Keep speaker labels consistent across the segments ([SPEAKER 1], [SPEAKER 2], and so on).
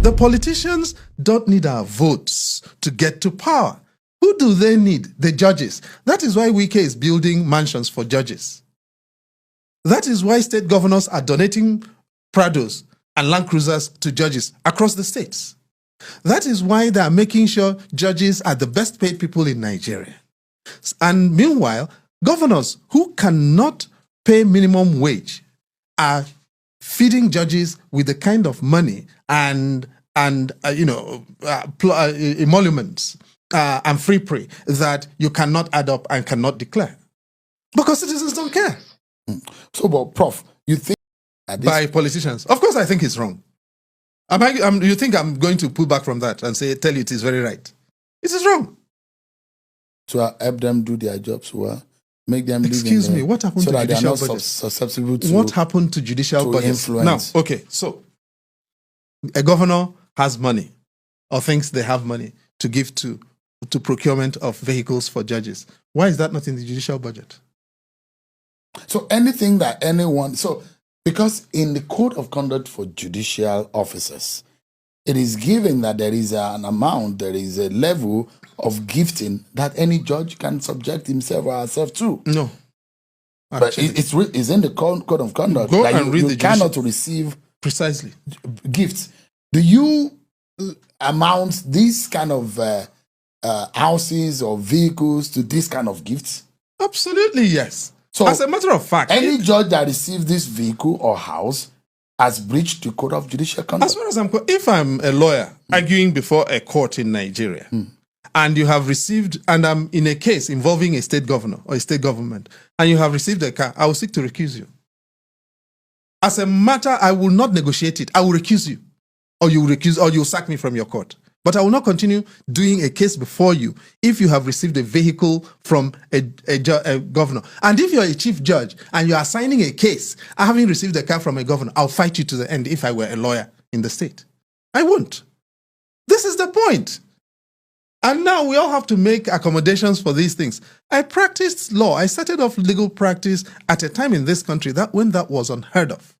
[SPEAKER 1] The politicians don't need our votes to get to power. Who do they need? The judges. That is why Wike is building mansions for judges. That is why state governors are donating Prados and Land Cruisers to judges across the states. That is why they are making sure judges are the best paid people in Nigeria. And meanwhile, governors who cannot pay minimum wage are feeding judges with the kind of money and emoluments and free prey that you cannot add up and cannot declare. Because citizens don't care.
[SPEAKER 2] So, but Prof, you think...
[SPEAKER 1] By politicians. Of course I think it's wrong. You think I'm going to pull back from that and tell you it is very right? It is wrong.
[SPEAKER 2] To help them do their jobs well, make them
[SPEAKER 1] Excuse me, what happened to judicial budget?
[SPEAKER 2] Susceptible to
[SPEAKER 1] what happened to judicial budget?
[SPEAKER 2] Influence.
[SPEAKER 1] Now, okay, so a governor has money or thinks they have money to give to procurement of vehicles for judges. Why is that not in the judicial budget?
[SPEAKER 2] So anything that anyone... Because in the code of conduct for judicial officers, it is given that there is an amount, there is a level of gifting that any judge can subject himself or herself to.
[SPEAKER 1] No.
[SPEAKER 2] Actually. But it's in the code of conduct
[SPEAKER 1] Go
[SPEAKER 2] that
[SPEAKER 1] and read
[SPEAKER 2] you cannot receive
[SPEAKER 1] precisely
[SPEAKER 2] gifts. Do you amount these kind of houses or vehicles to this kind of gifts?
[SPEAKER 1] Absolutely, yes.
[SPEAKER 2] So,
[SPEAKER 1] as a matter of fact,
[SPEAKER 2] any judge that receives this vehicle or house has breached the code of judicial conduct.
[SPEAKER 1] As far as if I'm a lawyer arguing before a court in Nigeria, and you have received, and I'm in a case involving a state governor or a state government, and you have received a car, I will seek to recuse you. As a matter, I will not negotiate it. I will recuse you, or you will recuse, or you'll sack me from your court. But I will not continue doing a case before you if you have received a vehicle from a governor. And if you're a chief judge and you're assigning a case, having received a car from a governor, I'll fight you to the end if I were a lawyer in the state. I won't. This is the point. And now we all have to make accommodations for these things. I practiced law. I started off legal practice at a time in this country when that was unheard of.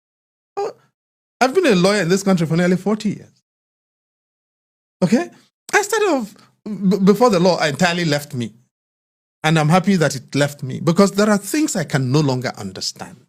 [SPEAKER 1] I've been a lawyer in this country for nearly 40 years. Okay? I started off before the law entirely left me. And I'm happy that it left me because there are things I can no longer understand.